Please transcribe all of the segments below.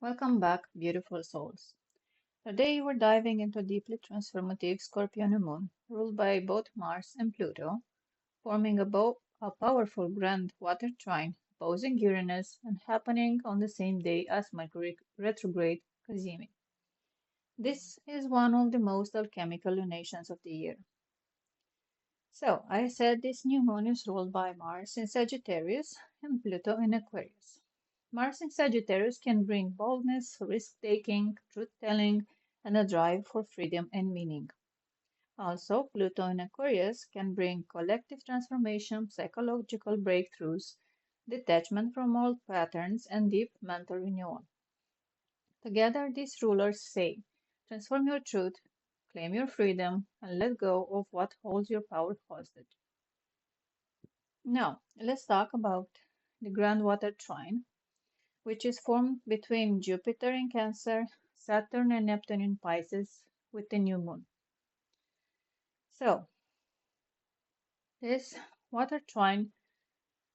Welcome back, beautiful souls. Today we're diving into a deeply transformative Scorpio New Moon, ruled by both Mars and Pluto, forming a powerful Grand Water Trine opposing Uranus and happening on the same day as Mercury retrograde Cazimi. This is one of the most alchemical lunations of the year. So, I said this new moon is ruled by Mars in Sagittarius and Pluto in Aquarius. Mars in Sagittarius can bring boldness, risk taking, truth telling, and a drive for freedom and meaning. Also, Pluto in Aquarius can bring collective transformation, psychological breakthroughs, detachment from old patterns, and deep mental renewal. Together, these rulers say transform your truth, claim your freedom, and let go of what holds your power hostage. Now, let's talk about the Grand Water Trine, which is formed between Jupiter in Cancer, Saturn and Neptune in Pisces with the new moon. So, this water trine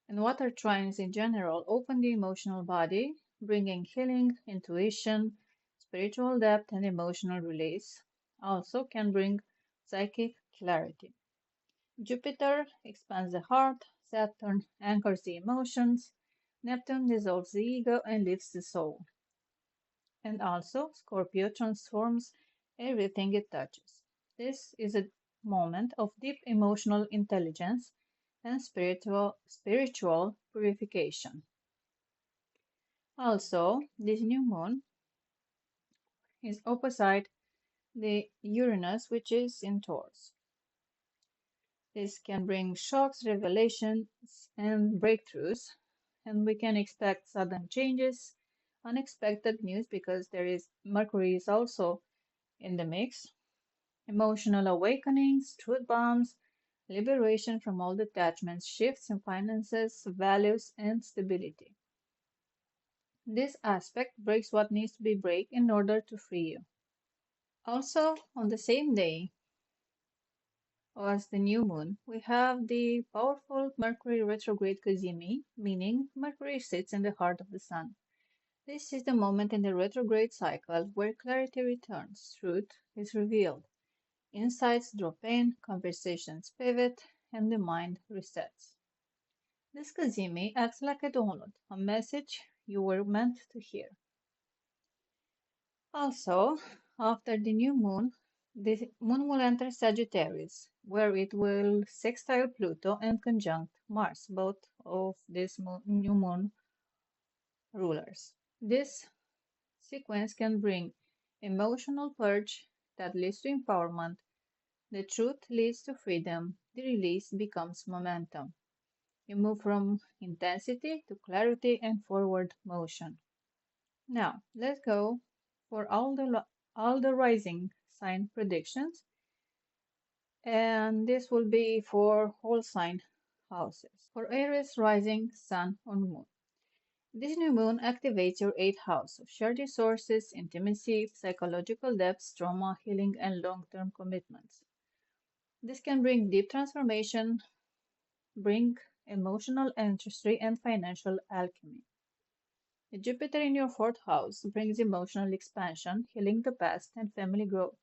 and water trines in general open the emotional body, bringing healing, intuition, spiritual depth, and emotional release. Also, can bring psychic clarity. Jupiter expands the heart, Saturn anchors the emotions, Neptune dissolves the ego and lifts the soul. And also, Scorpio transforms everything it touches. This is a moment of deep emotional intelligence and spiritual purification. Also, this new moon is opposite the Uranus, which is in Taurus. This can bring shocks, revelations, and breakthroughs, and we can expect sudden changes, unexpected news because there is Mercury is also in the mix, emotional awakenings, truth bombs, liberation from old attachments, shifts in finances, values, and stability. This aspect breaks what needs to be break in order to free you. Also, on the same day as the new moon, we have the powerful Mercury retrograde Cazimi, meaning Mercury sits in the heart of the sun. This is the moment in the retrograde cycle where clarity returns, truth is revealed, insights drop in, conversations pivot, and the mind resets. This Cazimi acts like a download, a message you were meant to hear. Also, after the moon will enter Sagittarius, where it will sextile Pluto and conjunct Mars, both of these new moon rulers. This sequence can bring emotional purge that leads to empowerment. The truth leads to freedom. The release becomes momentum. You move from intensity to clarity and forward motion. Now, let's go for all the rising sign predictions, and this will be for whole sign houses. For Aries, rising, sun, or moon. This new moon activates your eighth house of shared resources, intimacy, psychological depth, trauma, healing, and long-term commitments. This can bring deep transformation, bring emotional ancestry, and financial alchemy. Jupiter in your fourth house brings emotional expansion, healing the past, and family growth.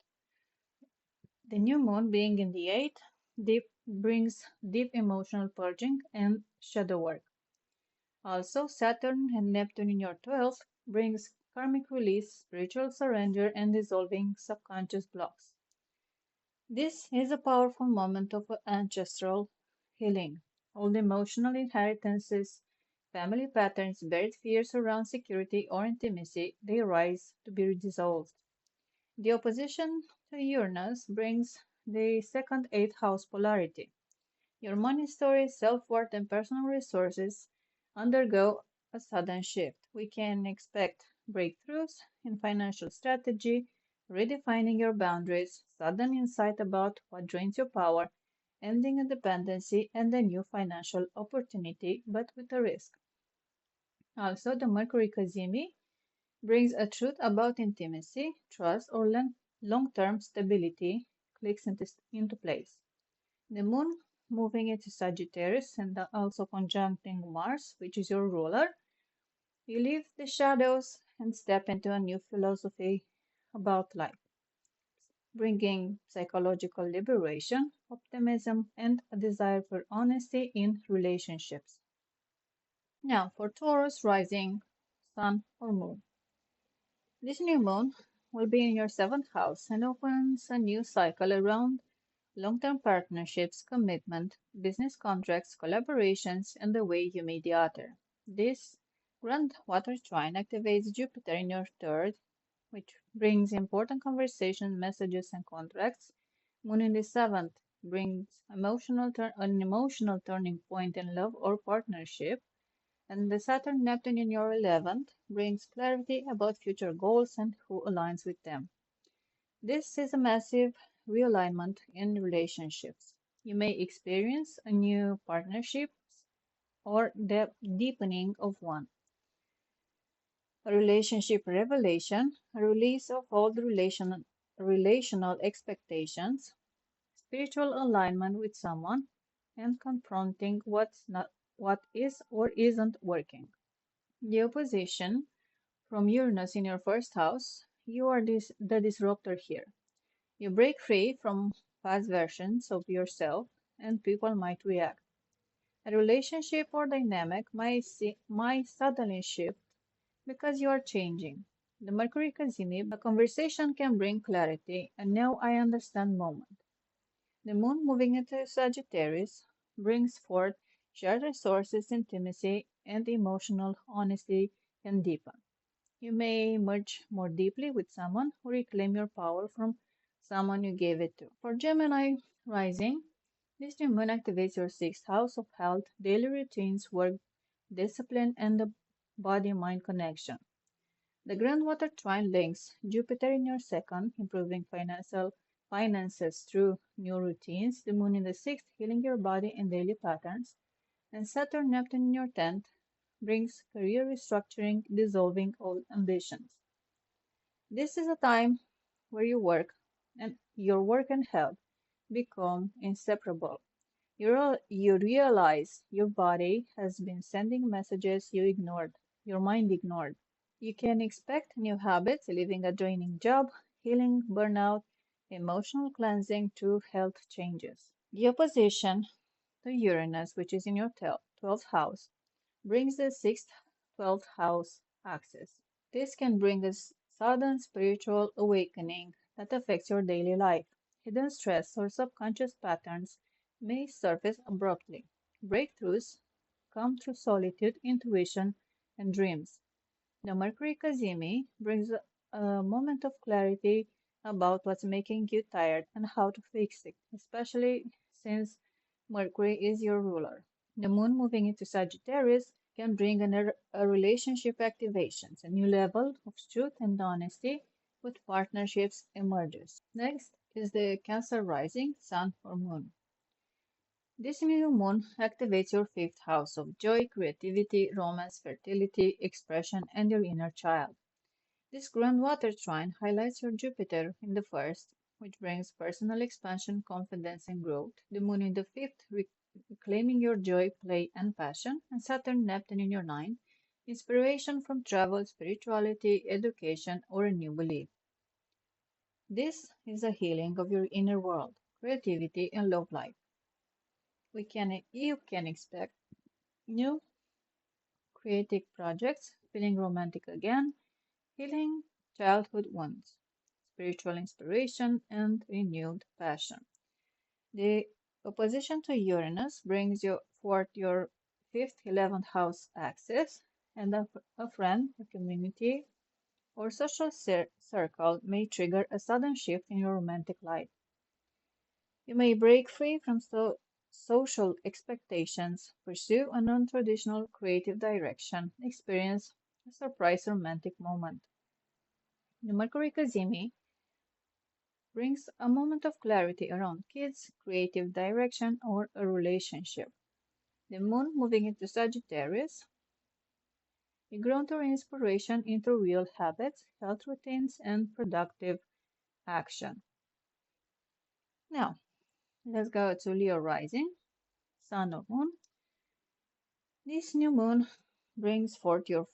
The new moon being in the eighth brings deep emotional purging and shadow work. Also, Saturn and Neptune in your 12th brings karmic release, spiritual surrender, and dissolving subconscious blocks. This is a powerful moment of ancestral healing. Old emotional inheritances, family patterns, buried fears around security or intimacy, they rise to be dissolved. The opposition to Uranus brings the second eighth house polarity. Your money story, self-worth, and personal resources undergo a sudden shift. We can expect breakthroughs in financial strategy, redefining your boundaries, sudden insight about what drains your power, ending a dependency, and a new financial opportunity, but with a risk. Also, the Mercury Cazimi brings a truth about intimacy, trust, or long-term stability clicks into place. The moon moving into Sagittarius and also conjuncting Mars, which is your ruler. You leave the shadows and step into a new philosophy about life, bringing psychological liberation, optimism, and a desire for honesty in relationships. Now, for Taurus rising, Sun, or Moon. This new moon will be in your seventh house and opens a new cycle around long-term partnerships, commitment, business contracts, collaborations, and the way you meet the other. This Grand Water Trine activates Jupiter in your third, which brings important conversation, messages, and contracts. Moon in the seventh brings an emotional turning point in love or partnership. And the Saturn Neptune in your 11th brings clarity about future goals and who aligns with them. This is a massive realignment in relationships. You may experience a new partnership or the deepening of one, a relationship revelation, a release of old relational expectations, spiritual alignment with someone, and confronting what is or isn't working. The opposition from Uranus in your first house, you are the disruptor here. You break free from past versions of yourself, and people might react. A relationship or dynamic might suddenly shift because you are changing. The Mercury Cazimi, a conversation can bring clarity, and now I understand moment. The moon moving into Sagittarius brings forth shared resources, intimacy, and emotional honesty can deepen. You may merge more deeply with someone or reclaim your power from someone you gave it to. For Gemini rising, this new moon activates your sixth house of health, daily routines, work, discipline, and the body mind connection. The Grand Water Trine links Jupiter in your second, improving financial finances through new routines, the moon in the sixth, healing your body and daily patterns, and Saturn Neptune in your tenth brings career restructuring, dissolving old ambitions. This is a time where your work and health become inseparable. You realize your body has been sending messages your mind ignored. You can expect new habits, leaving a draining job, healing burnout, emotional cleansing through health changes. The opposition to Uranus, which is in your 12th house, brings the sixth, 12th house axis. This can bring a sudden spiritual awakening that affects your daily life. Hidden stress or subconscious patterns may surface abruptly. Breakthroughs come through solitude, intuition, and dreams. The Mercury Cazimi brings a moment of clarity about what's making you tired and how to fix it, especially since Mercury is your ruler. The moon moving into Sagittarius can bring a relationship activations, a new level of truth and honesty with partnerships emerges. Next is the Cancer rising, Sun or Moon. This new moon activates your fifth house of joy, creativity, romance, fertility, expression, and your inner child. This grand water trine highlights your Jupiter in the first, which brings personal expansion, confidence, and growth. The moon in the fifth, reclaiming your joy, play, and passion. And Saturn, Neptune in your ninth, inspiration from travel, spirituality, education, or a new belief. This is a healing of your inner world, creativity, and love life. You can expect new creative projects, feeling romantic again, healing childhood wounds, spiritual inspiration, and renewed passion. The opposition to Uranus brings you forth your fifth, 11th house axis, and a friend, a community, or social circle may trigger a sudden shift in your romantic life. You may break free from social expectations, pursue a non-traditional creative direction, experience a surprise romantic moment. The Mercury Cazimi brings a moment of clarity around kids, creative direction, or a relationship. The moon moving into Sagittarius, you grow to inspiration into real habits, health routines, and productive action. Now, let's go to Leo rising, Sun or Moon. This new moon brings to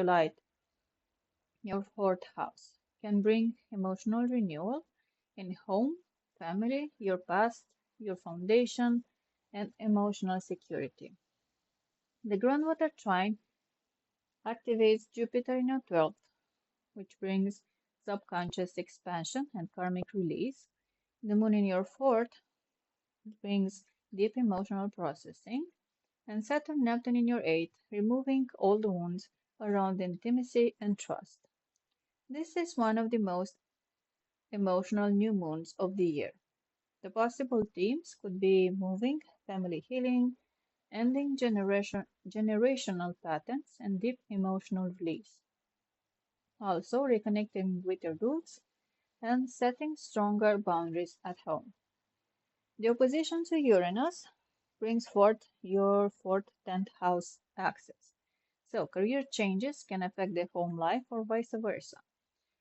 light your fourth house, can bring emotional renewal in home, family, your past, your foundation, and emotional security. The Grand Water Trine activates Jupiter in your 12th, which brings subconscious expansion and karmic release. The Moon in your 4th brings deep emotional processing, and Saturn Neptune in your 8th, removing old wounds around intimacy and trust. This is one of the most emotional new moons of the year. The possible themes could be moving, family healing, ending generational patterns, and deep emotional release. Also, reconnecting with your roots and setting stronger boundaries at home. The opposition to Uranus brings forth your fourth, 10th house axis. So, career changes can affect the home life or vice versa.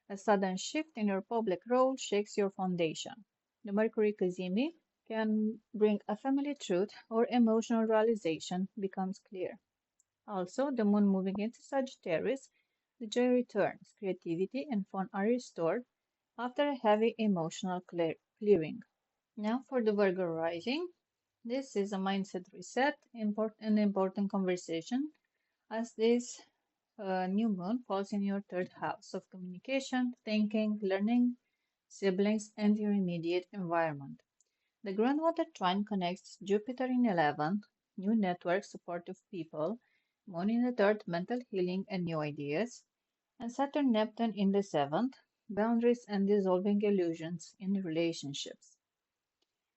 A sudden shift in your public role shakes your foundation. The Mercury Cazimi can bring a family truth or emotional realization becomes clear. Also, the moon moving into Sagittarius, the joy returns, creativity and fun are restored after a heavy emotional clearing. Now for the Virgo rising. This is a mindset reset, an important conversation, as this new moon falls in your third house of communication, thinking, learning, siblings, and your immediate environment. The Grand Water Trine connects Jupiter in 11, new network, supportive people, Moon in the third, mental healing and new ideas, and Saturn Neptune in the seventh, boundaries and dissolving illusions in relationships.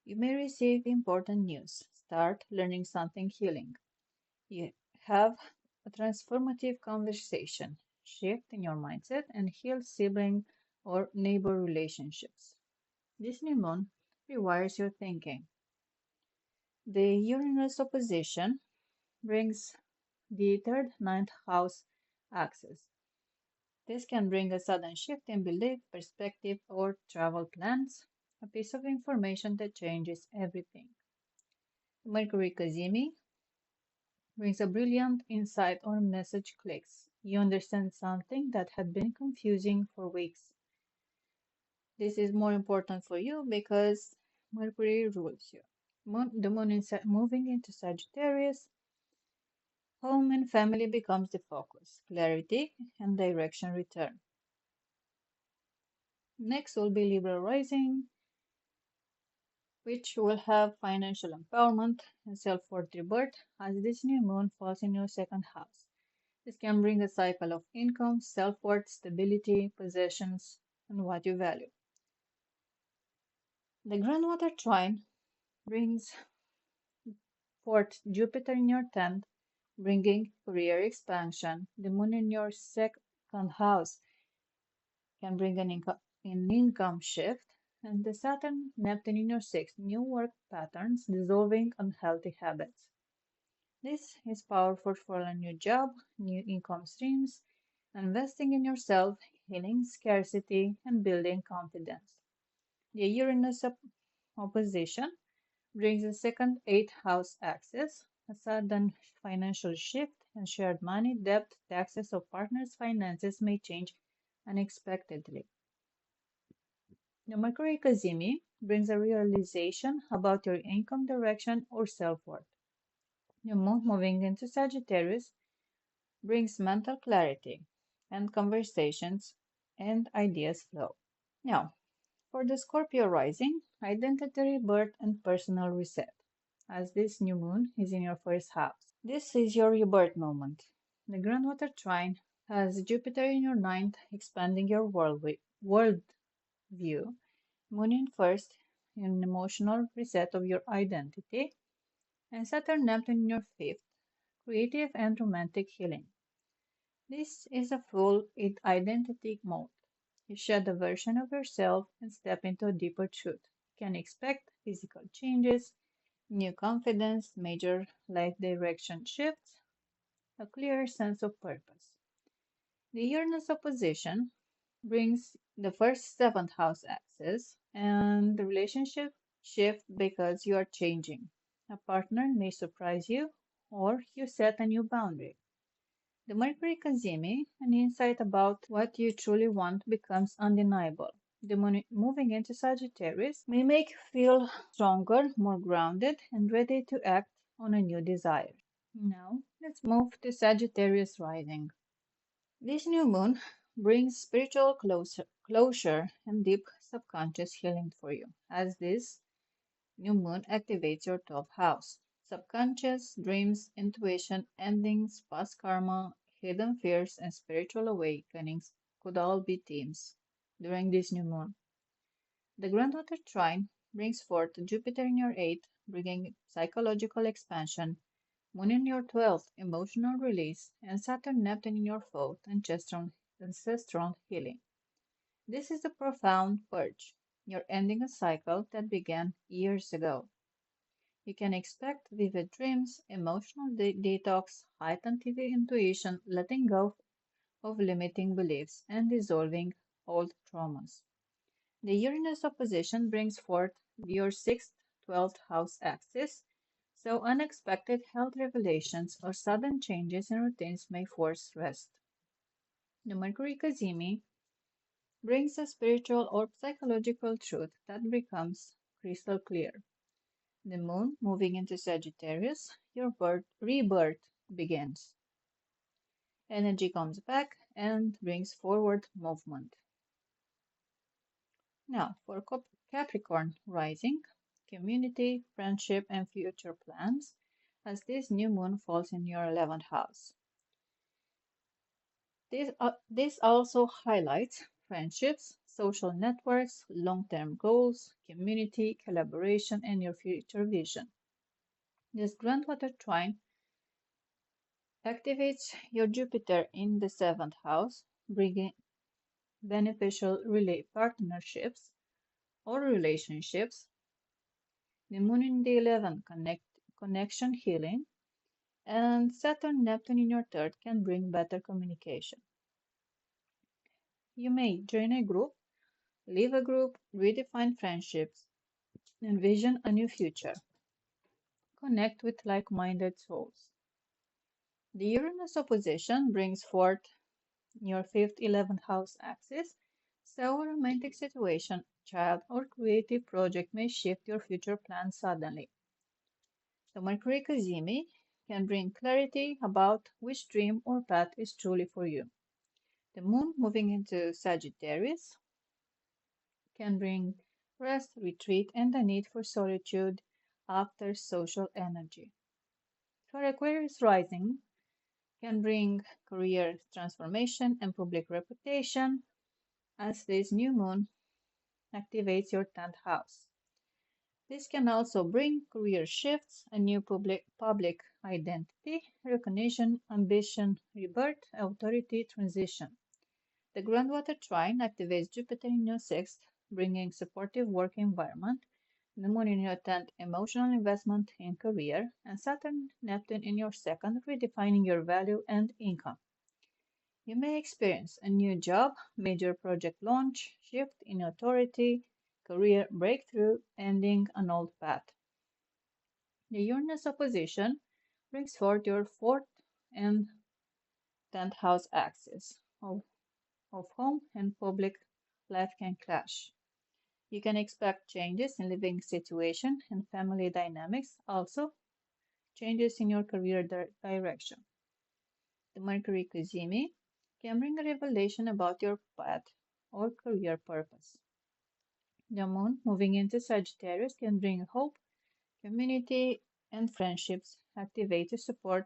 You may receive important news, start learning something healing. You have a transformative conversation, shift in your mindset, and heal sibling or neighbor relationships. This new moon rewires your thinking. The Uranus opposition brings the third, ninth house axis. This can bring a sudden shift in belief, perspective, or travel plans, a piece of information that changes everything. Mercury Cazimi brings a brilliant insight or message clicks. You understand something that had been confusing for weeks. This is more important for you because Mercury rules you. The moon is moving into Sagittarius. Home and family becomes the focus. Clarity and direction return. Next will be Libra rising, which will have financial empowerment and self-worth rebirth as this new moon falls in your second house. This can bring a cycle of income, self-worth, stability, possessions, and what you value. The Grand Water Trine brings forth Jupiter in your 10th, bringing career expansion. The moon in your second house can bring an income shift, and the Saturn Neptune in your sixth, new work patterns, dissolving unhealthy habits. This is powerful for a new job, new income streams, investing in yourself, healing scarcity, and building confidence. The Uranus opposition brings a second eighth house axis, a sudden financial shift, and shared money, debt, taxes, or partners' finances may change unexpectedly. The Mercury Cazimi brings a realization about your income direction or self worth. The moon moving into Sagittarius brings mental clarity and conversations and ideas flow. Now, for the Scorpio rising, identity rebirth and personal reset, as this new moon is in your first house. This is your rebirth moment. The Grand Water Trine has Jupiter in your ninth, expanding your world view, Moon in first, an emotional reset of your identity, and Saturn Neptune in your fifth, creative and romantic healing. This is a full identity mode. You shed a version of yourself and step into a deeper truth. You can expect physical changes, new confidence, major life direction shifts, a clearer sense of purpose. The Uranus opposition brings the first seventh house axis, and the relationship shift because you are changing. A partner may surprise you, or you set a new boundary. The Mercury Cazimi, an insight about what you truly want, becomes undeniable. The moon moving into Sagittarius may make you feel stronger, more grounded, and ready to act on a new desire. Now, let's move to Sagittarius rising. This new moon brings spiritual closure and deep subconscious healing for you, as this new moon activates your 12th house. Subconscious, dreams, intuition, endings, past karma, hidden fears, and spiritual awakenings could all be themes during this new moon. The Grand Water Trine brings forth Jupiter in your 8th, bringing psychological expansion, Moon in your 12th, emotional release, and Saturn Neptune in your 4th, ancestral healing. This is a profound purge. You're ending a cycle that began years ago. You can expect vivid dreams, emotional detox, heightened intuition, letting go of limiting beliefs, and dissolving old traumas. The Uranus opposition brings forth your 6th, 12th house axis, so unexpected health revelations or sudden changes in routines may force rest. The Mercury Cazimi brings a spiritual or psychological truth that becomes crystal clear. The moon moving into Sagittarius, your rebirth begins. Energy comes back and brings forward movement. Now, for Capricorn rising, community, friendship, and future plans, as this new moon falls in your 11th house. This also highlights friendships, social networks, long term goals, community, collaboration, and your future vision. This Grand Water Trine activates your Jupiter in the 7th house, bringing beneficial partnerships or relationships. The Moon in the 11th connection healing, and Saturn Neptune in your 3rd can bring better communication. You may join a group, leave a group, redefine friendships, envision a new future, connect with like minded souls. The Uranus opposition brings forth your 5th, 11th house axis, so a romantic situation, child, or creative project may shift your future plans suddenly. The Mercury Cazimi can bring clarity about which dream or path is truly for you. The moon moving into Sagittarius can bring rest, retreat, and the need for solitude after social energy. For Aquarius rising can bring career transformation and public reputation as this new moon activates your 10th house. This can also bring career shifts, a new public identity, recognition, ambition, rebirth, authority, transition. The Grand Water Trine activates Jupiter in your 6th, bringing supportive work environment, the Moon in your 10th, emotional investment in career, and Saturn Neptune in your 2nd, redefining your value and income. You may experience a new job, major project launch, shift in authority, career breakthrough, ending an old path. The Uranus opposition brings forth your 4th and 10th house axis of home and public life can clash. You can expect changes in living situation and family dynamics, also changes in your career direction. The Mercury Cazimi can bring a revelation about your path or career purpose. The Moon moving into Sagittarius can bring hope, community, and friendships activate to support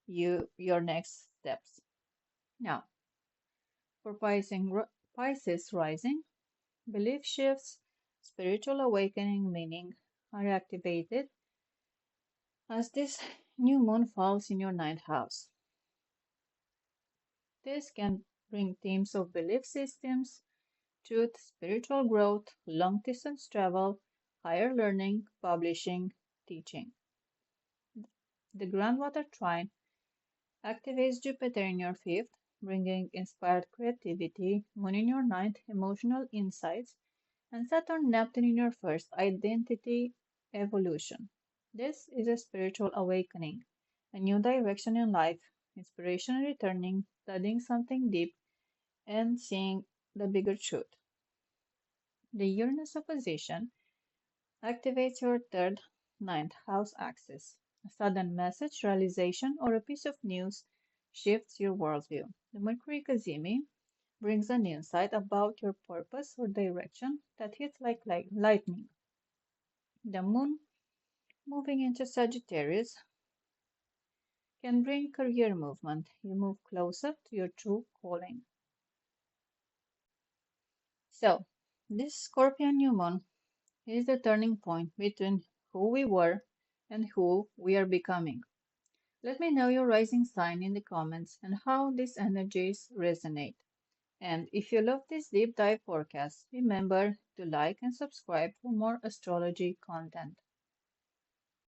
your next steps. Now, for Pisces rising, belief shifts, spiritual awakening meaning are activated as this new moon falls in your 9th house. This can bring themes of belief systems, truth, spiritual growth, long distance travel, higher learning, publishing, teaching. The Grand Water Trine activates Jupiter in your 5th, bringing inspired creativity, Moon in your 9th, emotional insights, and Saturn Neptune in your 1st, identity evolution. This is a spiritual awakening, a new direction in life, inspiration returning, studying something deep, and seeing the bigger truth. The Uranus opposition activates your third, ninth house axis. A sudden message, realization, or a piece of news shifts your worldview. The Mercury Cazimi brings an insight about your purpose or direction that hits like lightning. The Moon, moving into Sagittarius, can bring career movement. You move closer to your true calling. So, this Scorpio New Moon is the turning point between who we were and who we are becoming. Let me know your rising sign in the comments and how these energies resonate. And if you love this deep dive forecast, remember to like and subscribe for more astrology content.